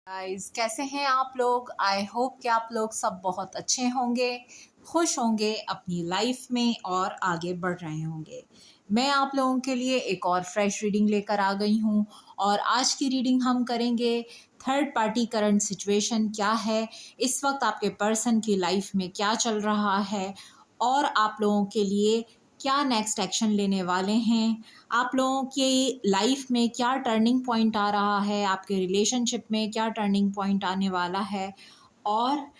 Guys कैसे हैं आप लोग। आई होप कि आप लोग सब बहुत अच्छे होंगे, खुश होंगे अपनी लाइफ में और आगे बढ़ रहे होंगे। मैं आप लोगों के लिए एक और फ्रेश रीडिंग लेकर आ गई हूं और आज की रीडिंग हम करेंगे थर्ड पार्टी करंट सिचुएशन क्या है, इस वक्त आपके पर्सन की लाइफ में क्या चल रहा है और आप लोगों के लिए क्या नेक्स्ट एक्शन लेने वाले हैं, आप लोगों की लाइफ में क्या टर्निंग पॉइंट आ रहा है, आपके रिलेशनशिप में क्या टर्निंग पॉइंट आने वाला है और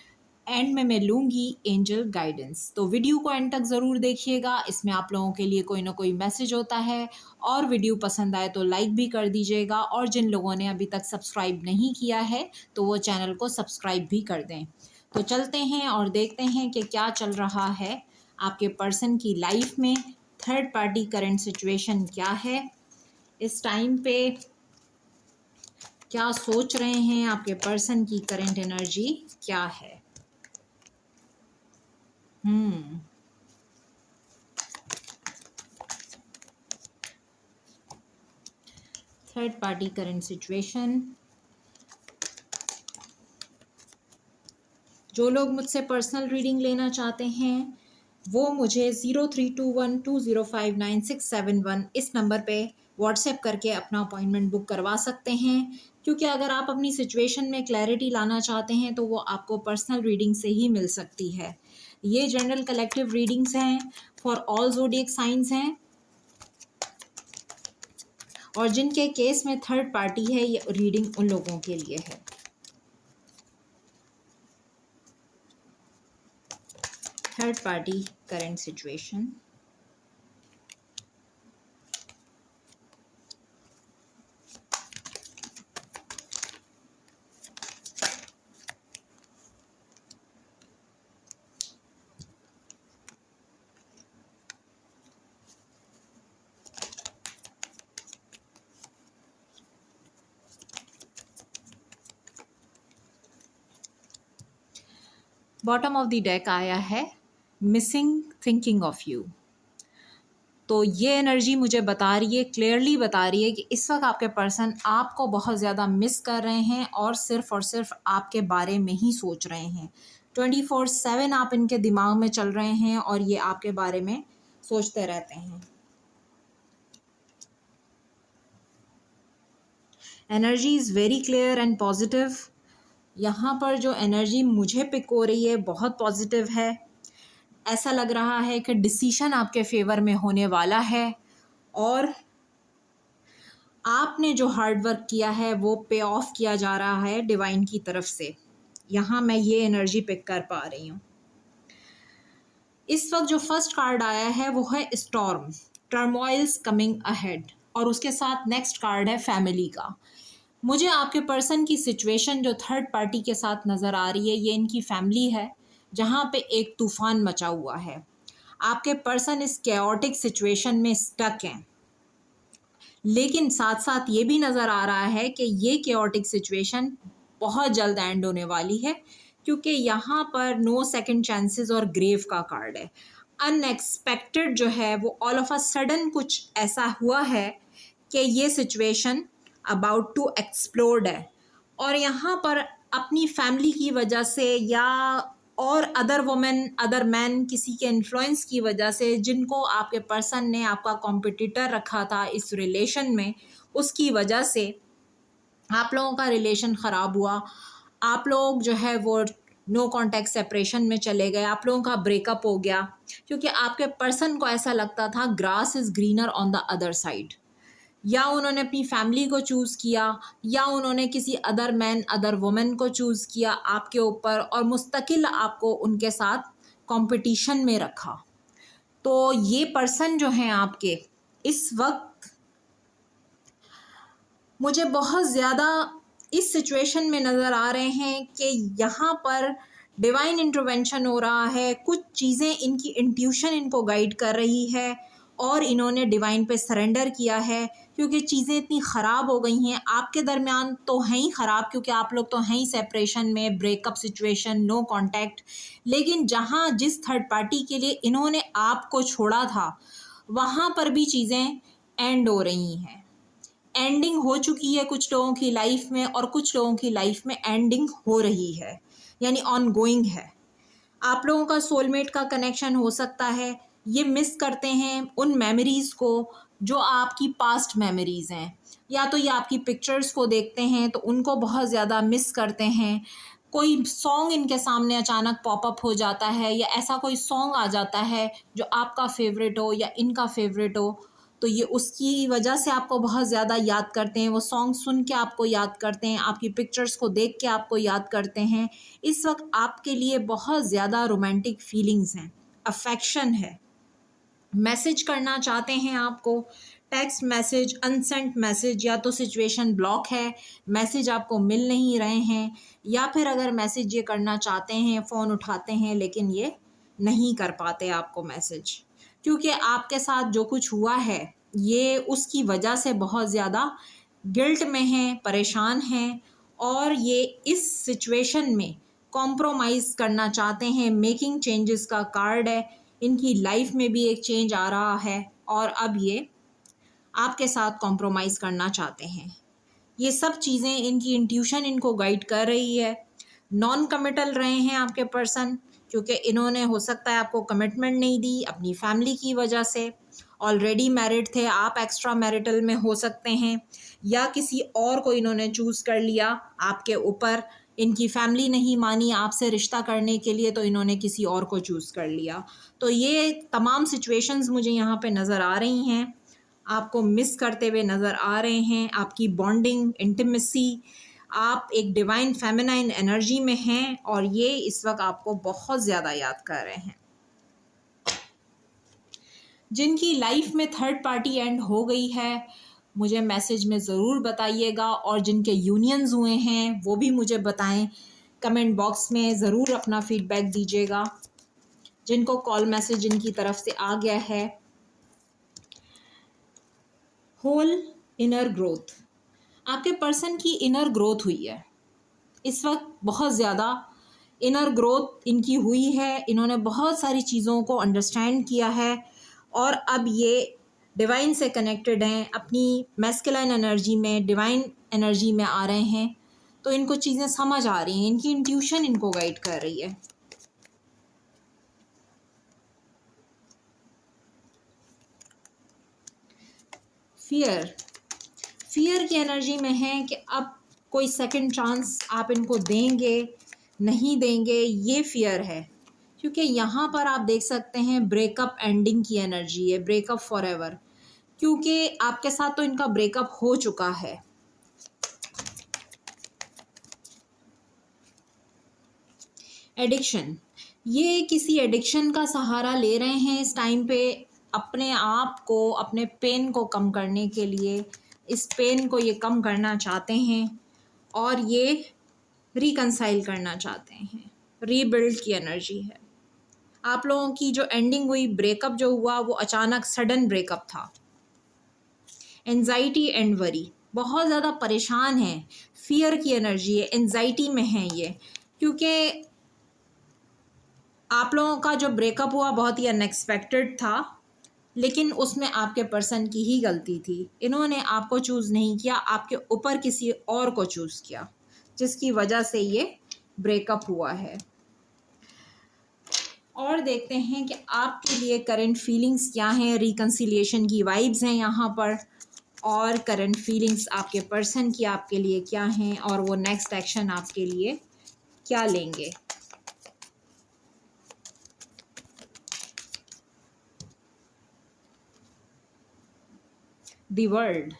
एंड में मैं लूँगी एंजल गाइडेंस। तो वीडियो को एंड तक ज़रूर देखिएगा, इसमें आप लोगों के लिए कोई ना कोई मैसेज होता है। और वीडियो पसंद आए तो लाइक भी कर दीजिएगा और जिन लोगों ने अभी तक सब्सक्राइब नहीं किया है तो वो चैनल को सब्सक्राइब भी कर दें। तो चलते हैं और देखते हैं कि क्या चल रहा है आपके पर्सन की लाइफ में। थर्ड पार्टी करंट सिचुएशन क्या है इस टाइम पे, क्या सोच रहे हैं आपके पर्सन की करंट एनर्जी क्या है। Third party current situation. जो लोग मुझसे पर्सनल रीडिंग लेना चाहते हैं वो मुझे 0321205967 इस नंबर पे व्हाट्सएप करके अपना अपॉइंटमेंट बुक करवा सकते हैं, क्योंकि अगर आप अपनी सिचुएशन में क्लैरिटी लाना चाहते हैं तो वो आपको पर्सनल रीडिंग से ही मिल सकती है। ये जनरल कलेक्टिव रीडिंग्स हैं, फॉर ऑल ज़ोडिएक साइंस हैं और जिनके केस में थर्ड पार्टी है ये रीडिंग उन लोगों के लिए है। Third party current situation. Bottom of the deck आया है मिसिंग थिंकिंग ऑफ यू। तो ये एनर्जी मुझे बता रही है, क्लियरली बता रही है कि इस वक्त आपके पर्सन आपको बहुत ज़्यादा मिस कर रहे हैं और सिर्फ आपके बारे में ही सोच रहे हैं। 24/7 आप इनके दिमाग में चल रहे हैं और ये आपके बारे में सोचते रहते हैं। Energy is very clear and positive. यहाँ पर जो एनर्जी मुझे पिक हो रही है बहुत पॉजिटिव है। ऐसा लग रहा है कि डिसीशन आपके फेवर में होने वाला है और आपने जो हार्ड वर्क किया है वो पे ऑफ किया जा रहा है डिवाइन की तरफ से। यहाँ मैं ये एनर्जी पिक कर पा रही हूँ। इस वक्त जो फर्स्ट कार्ड आया है वो है स्टॉर्म, टर्मोइल्स कमिंग अहेड, और उसके साथ नेक्स्ट कार्ड है फैमिली का। मुझे आपके पर्सन की सिचुएशन जो थर्ड पार्टी के साथ नज़र आ रही है ये इनकी फैमिली है जहाँ पे एक तूफान मचा हुआ है। आपके पर्सन इस कैओटिक सिचुएशन में स्टक हैं, लेकिन साथ साथ ये भी नज़र आ रहा है कि ये कैओटिक सिचुएशन बहुत जल्द एंड होने वाली है, क्योंकि यहाँ पर नो सेकंड चांसेस और ग्रेव का कार्ड है। अनएक्सपेक्टेड जो है वो ऑल ऑफ अ सडन कुछ ऐसा हुआ है कि ये सिचुएशन अबाउट टू एक्सप्लोड है और यहाँ पर अपनी फैमिली की वजह से या और अदर वुमेन अदर मैन किसी के इन्फ्लुएंस की वजह से जिनको आपके पर्सन ने आपका कॉम्पिटिटर रखा था इस रिलेशन में, उसकी वजह से आप लोगों का रिलेशन ख़राब हुआ। आप लोग जो है वो नो कॉन्टैक्ट सेपरेशन में चले गए, आप लोगों का ब्रेकअप हो गया, क्योंकि आपके पर्सन को ऐसा लगता था grass is greener on the other side. या उन्होंने अपनी फैमिली को चूज़ किया या उन्होंने किसी अदर मैन अदर वुमेन को चूज़ किया आपके ऊपर और मुस्तकिल आपको उनके साथ कंपटीशन में रखा। तो ये पर्सन जो हैं आपके इस वक्त मुझे बहुत ज़्यादा इस सिचुएशन में नज़र आ रहे हैं कि यहाँ पर डिवाइन इंटरवेंशन हो रहा है। कुछ चीज़ें इनकी इंट्यूशन इनको गाइड कर रही है और इन्होंने डिवाइन पे सरेंडर किया है, क्योंकि चीज़ें इतनी ख़राब हो गई हैं आपके दरमियान तो हैं ही ख़राब, क्योंकि आप लोग तो हैं ही सेपरेशन में, ब्रेकअप सिचुएशन, नो कांटेक्ट। लेकिन जहाँ जिस थर्ड पार्टी के लिए इन्होंने आपको छोड़ा था वहाँ पर भी चीज़ें एंड हो रही हैं। एंडिंग हो चुकी है कुछ लोगों की लाइफ में और कुछ लोगों की लाइफ में एंडिंग हो रही है, यानी ऑन गोइंग है। आप लोगों का सोलमेट का कनेक्शन हो सकता है। ये मिस करते हैं उन मेमोरीज़ को जो आपकी पास्ट मेमोरीज़ हैं, या तो ये आपकी पिक्चर्स को देखते हैं तो उनको बहुत ज़्यादा मिस करते हैं। कोई सॉन्ग इनके सामने अचानक पॉपअप हो जाता है, या ऐसा कोई सॉन्ग आ जाता है जो आपका फेवरेट हो या इनका फेवरेट हो, तो ये उसकी वजह से आपको बहुत ज़्यादा याद करते हैं। वो सॉन्ग सुन के आपको याद करते हैं, आपकी पिक्चर्स को देख के आपको याद करते हैं। इस वक्त आपके लिए बहुत ज़्यादा रोमांटिक फीलिंग्स हैं, अफेक्शन है, मैसेज करना चाहते हैं आपको, टेक्स्ट मैसेज, अनसेंट मैसेज, या तो सिचुएशन ब्लॉक है, मैसेज आपको मिल नहीं रहे हैं, या फिर अगर मैसेज ये करना चाहते हैं, फ़ोन उठाते हैं लेकिन ये नहीं कर पाते आपको मैसेज, क्योंकि आपके साथ जो कुछ हुआ है ये उसकी वजह से बहुत ज़्यादा गिल्ट में हैं, परेशान हैं, और ये इस सिचुएशन में कॉम्प्रोमाइज़ करना चाहते हैं। मेकिंग चेंजेस का कार्ड है, इनकी लाइफ में भी एक चेंज आ रहा है और अब ये आपके साथ कॉम्प्रोमाइज़ करना चाहते हैं। ये सब चीज़ें इनकी इंट्यूशन इनको गाइड कर रही है। नॉन कमिटल रहे हैं आपके पर्सन, क्योंकि इन्होंने हो सकता है आपको कमिटमेंट नहीं दी अपनी फैमिली की वजह से। ऑलरेडी मैरिड थे आप, एक्स्ट्रा मैरिटल में हो सकते हैं, या किसी और को इन्होंने चूज़ कर लिया आपके ऊपर। इनकी फैमिली नहीं मानी आपसे रिश्ता करने के लिए, तो इन्होंने किसी और को चूज़ कर लिया। तो ये तमाम सिचुएशंस मुझे यहाँ पे नज़र आ रही हैं, आपको मिस करते हुए नज़र आ रहे हैं। आपकी बॉन्डिंग, इंटीमेसी, आप एक डिवाइन फेमिनाइन एनर्जी में हैं और ये इस वक्त आपको बहुत ज़्यादा याद कर रहे हैं। जिनकी लाइफ में थर्ड पार्टी एंड हो गई है मुझे मैसेज में ज़रूर बताइएगा, और जिनके यूनियंस हुए हैं वो भी मुझे बताएं, कमेंट बॉक्स में ज़रूर अपना फीडबैक दीजिएगा। जिनको कॉल मैसेज जिनकी तरफ से आ गया है, होल इनर ग्रोथ, आपके पर्सन की इनर ग्रोथ हुई है इस वक्त, बहुत ज़्यादा इनर ग्रोथ इनकी हुई है। इन्होंने बहुत सारी चीज़ों को अंडरस्टैंड किया है और अब ये डिवाइन से कनेक्टेड हैं, अपनी मैस्कुलाइन एनर्जी में, डिवाइन एनर्जी में आ रहे हैं। तो इनको चीज़ें समझ आ रही हैं, इनकी इंट्यूशन इनको गाइड कर रही है। फियर की एनर्जी में है कि अब कोई सेकंड चांस आप इनको देंगे नहीं देंगे, ये फियर है। क्योंकि यहाँ पर आप देख सकते हैं ब्रेकअप एंडिंग की एनर्जी है, ब्रेकअप फॉर एवर, क्योंकि आपके साथ तो इनका ब्रेकअप हो चुका है। एडिक्शन, ये किसी एडिक्शन का सहारा ले रहे हैं इस टाइम पे, अपने आप को, अपने पेन को कम करने के लिए। इस पेन को ये कम करना चाहते हैं और ये रिकंसाइल करना चाहते हैं। रीबिल्ड की एनर्जी है। आप लोगों की जो एंडिंग हुई, ब्रेकअप जो हुआ, वो अचानक सडन ब्रेकअप था। एंजाइटी एंड वरी, बहुत ज़्यादा परेशान है, फियर की एनर्जी है, एंजाइटी में है ये, क्योंकि आप लोगों का जो ब्रेकअप हुआ बहुत ही अनएक्सपेक्टेड था, लेकिन उसमें आपके पर्सन की ही गलती थी। इन्होंने आपको चूज़ नहीं किया, आपके ऊपर किसी और को चूज़ किया, जिसकी वजह से ये ब्रेकअप हुआ है। और देखते हैं कि आपके लिए करंट फीलिंग्स क्या हैं। रिकंसिलिएशन की वाइब्स हैं यहाँ पर, और करंट फीलिंग्स आपके पर्सन की आपके लिए क्या हैं, और वो नेक्स्ट एक्शन आपके लिए क्या लेंगे। The world,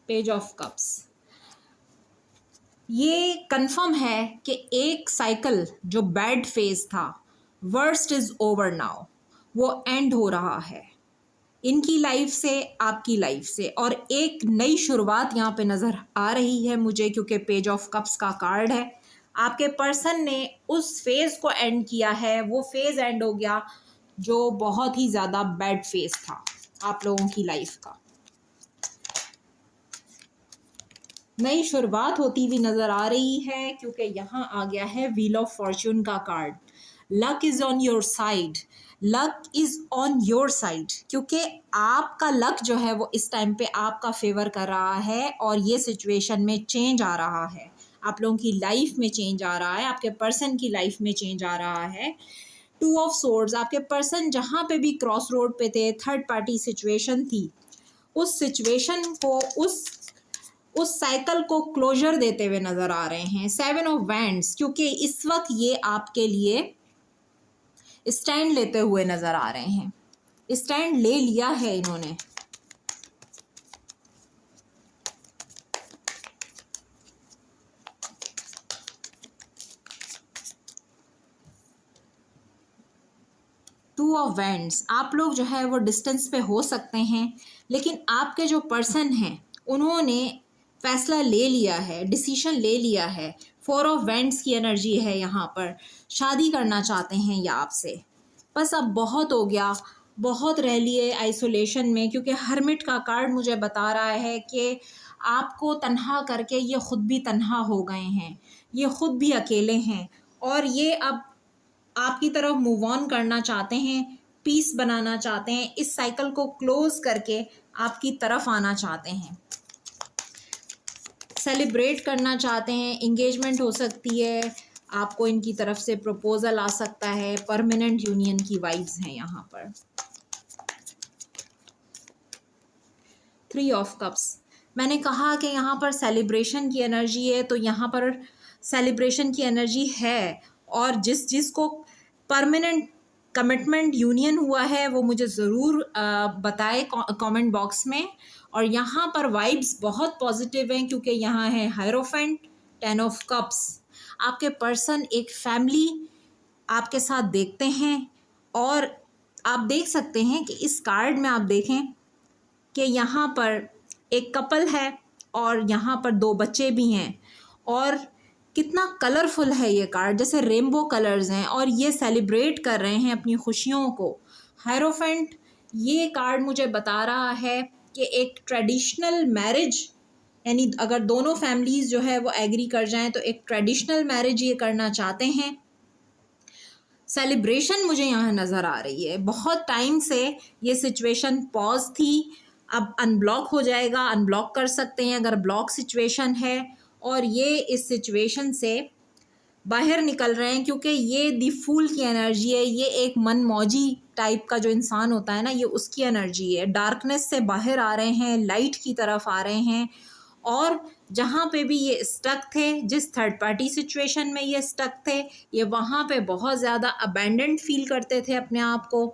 page of cups, ये कंफर्म है कि एक साइकिल जो बैड फेज था, वर्स्ट इज ओवर नाउ, वो एंड हो रहा है इनकी लाइफ से, आपकी लाइफ से, और एक नई शुरुआत यहाँ पे नज़र आ रही है मुझे, क्योंकि पेज ऑफ कप्स का कार्ड है। आपके पर्सन ने उस फेज़ को एंड किया है, वो फेज़ एंड हो गया जो बहुत ही ज़्यादा बैड फेज़ था आप लोगों की लाइफ का। नई शुरुआत होती हुई नज़र आ रही है, क्योंकि यहाँ आ गया है व्हील ऑफ फॉर्च्यून का card. Luck is on your side, luck is on your side, क्योंकि आपका लक जो है वो इस टाइम पे आपका फेवर कर रहा है और ये सिचुएशन में चेंज आ रहा है, आप लोगों की लाइफ में चेंज आ रहा है, आपके पर्सन की लाइफ में चेंज आ रहा है। टू ऑफ सोर्ड्स, आपके पर्सन जहाँ पे भी क्रॉस रोड पे थे, थर्ड पार्टी सिचुएशन थी, उस सिचुएशन को उस साइकिल को क्लोजर देते हुए नज़र आ रहे हैं। सेवन ऑफ वैंड्स, क्योंकि इस वक्त ये आपके लिए स्टैंड लेते हुए नज़र आ रहे हैं, स्टैंड ले लिया है इन्होंने। टू ऑफ वैंड्स, आप लोग जो है वो डिस्टेंस पे हो सकते हैं, लेकिन आपके जो पर्सन हैं उन्होंने फैसला ले लिया है, डिसीजन ले लिया है। फोर ऑफ वैंड्स की एनर्जी है यहाँ पर, शादी करना चाहते हैं ये आपसे, बस अब बहुत हो गया, बहुत रह लिए आइसोलेशन में, क्योंकि हर्मिट का कार्ड मुझे बता रहा है कि आपको तन्हा करके ये ख़ुद भी तन्हा हो गए हैं, ये ख़ुद भी अकेले हैं और ये अब आपकी तरफ मूव ऑन करना चाहते हैं, पीस बनाना चाहते हैं, इस साइकिल को क्लोज करके आपकी तरफ आना चाहते हैं, सेलिब्रेट करना चाहते हैं। इंगेजमेंट हो सकती है, आपको इनकी तरफ से प्रपोजल आ सकता है, परमानेंट यूनियन की वाइब्स हैं यहाँ पर। थ्री ऑफ कप्स, मैंने कहा कि यहाँ पर सेलिब्रेशन की एनर्जी है, तो यहाँ पर सेलिब्रेशन की एनर्जी है और जिस को परमानेंट कमिटमेंट यूनियन हुआ है वो मुझे ज़रूर बताए कमेंट बॉक्स में। और यहाँ पर वाइब्स बहुत पॉजिटिव हैं, क्योंकि यहाँ है हायरोफेंट, टेन ऑफ कप्स, आपके पर्सन एक फैमिली आपके साथ देखते हैं और आप देख सकते हैं कि इस कार्ड में आप देखें कि यहाँ पर एक कपल है और यहाँ पर दो बच्चे भी हैं और कितना कलरफुल है ये कार्ड, जैसे रेनबो कलर्स हैं और ये सेलिब्रेट कर रहे हैं अपनी खुशियों को। हायरोफेंट, ये कार्ड मुझे बता रहा है कि एक ट्रेडिशनल मैरिज, यानी अगर दोनों फैमिलीज़ जो है वो एग्री कर जाएं तो एक ट्रेडिशनल मैरिज ये करना चाहते हैं। सेलिब्रेशन मुझे यहाँ नज़र आ रही है, बहुत टाइम से ये सिचुएशन पॉज थी, अब अनब्लॉक हो जाएगा, अनब्लॉक कर सकते हैं अगर ब्लॉक सिचुएशन है, और ये इस सिचुएशन से बाहर निकल रहे हैं, क्योंकि ये दी फूल की एनर्जी है, ये एक मनमौजी टाइप का जो इंसान होता है ना, ये उसकी एनर्जी है। डार्कनेस से बाहर आ रहे हैं, लाइट की तरफ आ रहे हैं, और जहाँ पे भी ये स्टक थे, जिस थर्ड पार्टी सिचुएशन में ये स्टक थे, ये वहाँ पे बहुत ज़्यादा अबैंडेंट फील करते थे अपने आप को,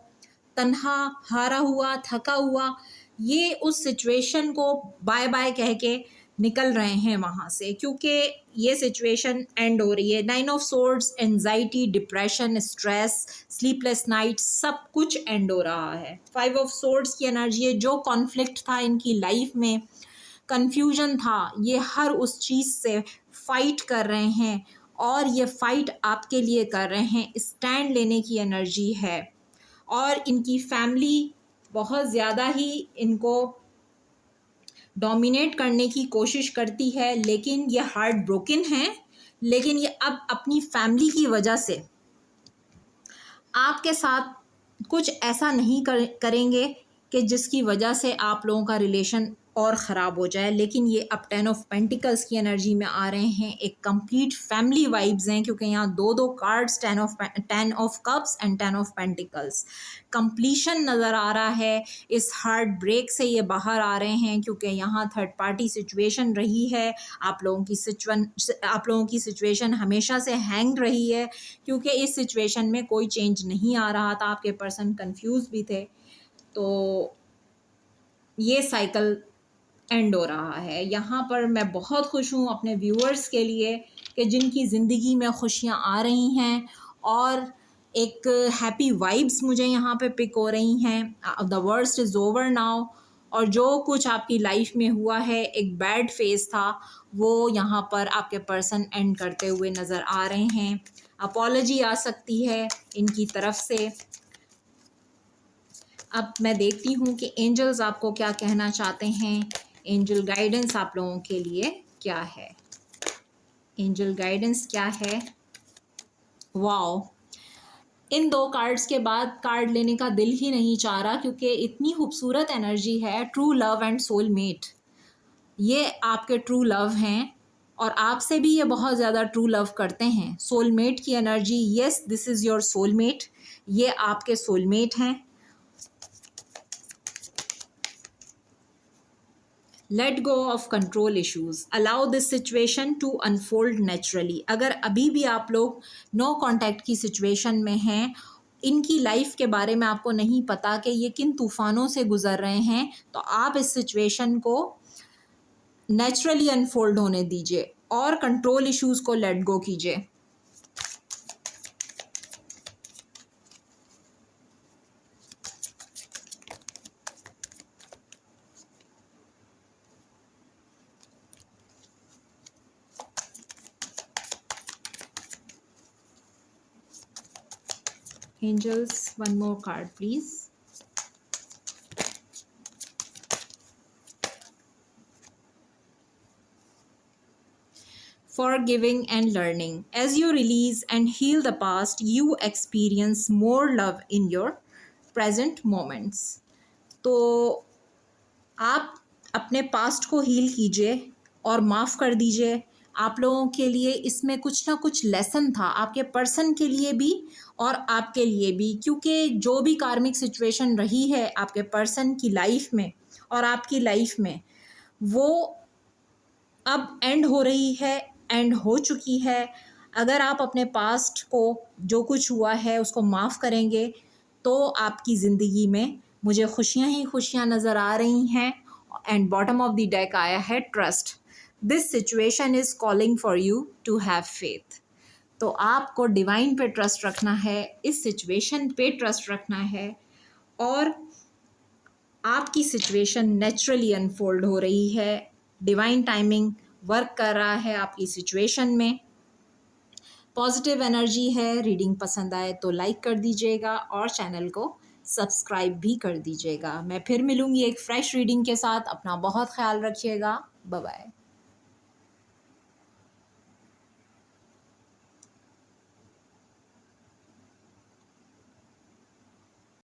तन्हा, हारा हुआ, थका हुआ, ये उस सिचुएशन को बाय बाय कह के निकल रहे हैं वहाँ से, क्योंकि ये सिचुएशन एंड हो रही है। Nine of swords, anxiety, depression, stress, sleepless night, सब कुछ एंड हो रहा है। फाइव ऑफ सोर्ड्स की एनर्जी है, जो कॉन्फ्लिक्ट था इनकी लाइफ में, कन्फ्यूजन था, ये हर उस चीज़ से फाइट कर रहे हैं और ये फाइट आपके लिए कर रहे हैं, स्टैंड लेने की एनर्जी है। और इनकी फैमिली बहुत ज़्यादा ही इनको डोमिनेट करने की कोशिश करती है, लेकिन ये हार्ट ब्रोकन है, लेकिन ये अब अपनी फैमिली की वजह से आपके साथ कुछ ऐसा नहीं करेंगे कि जिसकी वजह से आप लोगों का रिलेशन और ख़राब हो जाए। लेकिन ये अब टेन ऑफ पेंटिकल्स की एनर्जी में आ रहे हैं, एक कंप्लीट फैमिली वाइब्स हैं, क्योंकि यहाँ दो cards, ten of cups and ten of pentacles, completion नज़र आ रहा है। इस हार्ट ब्रेक से ये बाहर आ रहे हैं, क्योंकि यहाँ थर्ड पार्टी सिचुएशन रही है, आप लोगों की सिचुएशन हमेशा से हैंग रही है, क्योंकि इस सिचुएशन में कोई चेंज नहीं आ रहा था, आपके पर्सन कंफ्यूज भी थे, तो ये साइकिल एंड हो रहा है। यहाँ पर मैं बहुत खुश हूँ अपने व्यूअर्स के लिए कि जिनकी ज़िंदगी में खुशियाँ आ रही हैं और एक हैप्पी वाइब्स मुझे यहाँ पे पिक हो रही हैं। The worst is over now, और जो कुछ आपकी लाइफ में हुआ है, एक बैड फेज़ था, वो यहाँ पर आपके पर्सन एंड करते हुए नज़र आ रहे हैं। अपॉलॉजी आ सकती है इनकी तरफ से। अब मैं देखती हूँ कि एंजल्स आपको क्या कहना चाहते हैं, एंजल गाइडेंस आप लोगों के लिए क्या है, एंजल गाइडेंस क्या है। वाओ, इन 2 कार्ड्स के बाद कार्ड लेने का दिल ही नहीं चाह रहा, क्योंकि इतनी खूबसूरत एनर्जी है, ट्रू लव एंड सोलमेट। ये आपके ट्रू लव हैं और आपसे भी ये बहुत ज़्यादा ट्रू लव करते हैं। सोलमेट की energy, yes this is your soulmate, ये आपके सोलमेट हैं। Let go of control issues, allow this situation to unfold naturally. अगर अभी भी आप लोग नो कॉन्टैक्ट की सिचुएशन में हैं, इनकी लाइफ के बारे में आपको नहीं पता कि ये किन तूफानों से गुजर रहे हैं, तो आप इस सिचुएशन को नेचुरली अनफोल्ड होने दीजिए और कंट्रोल इश्यूज को लेट गो कीजिए। Angels, one more card, please. Forgiving and learning. As you release and heal the past, you experience more love in your present moments. तो आप अपने पास्ट को हील कीजिए और माफ़ कर दीजिए। आप लोगों के लिए इसमें कुछ ना कुछ लेसन था, आपके पर्सन के लिए भी और आपके लिए भी, क्योंकि जो भी कार्मिक सिचुएशन रही है आपके पर्सन की लाइफ में और आपकी लाइफ में, वो अब एंड हो रही है, एंड हो चुकी है। अगर आप अपने पास्ट को जो कुछ हुआ है उसको माफ़ करेंगे तो आपकी ज़िंदगी में मुझे खुशियाँ ही खुशियाँ नज़र आ रही हैं। And bottom of the deck आया है trust, this situation is calling for you to have faith. तो आपको डिवाइन पे ट्रस्ट रखना है, इस सिचुएशन पे ट्रस्ट रखना है और आपकी सिचुएशन नेचुरली अनफोल्ड हो रही है। डिवाइन टाइमिंग वर्क कर रहा है आपकी सिचुएशन में, पॉजिटिव एनर्जी है। रीडिंग पसंद आए तो लाइक कर दीजिएगा और चैनल को सब्सक्राइब भी कर दीजिएगा। मैं फिर मिलूँगी एक फ्रेश रीडिंग के साथ। अपना बहुत ख्याल रखिएगा। Bye bye.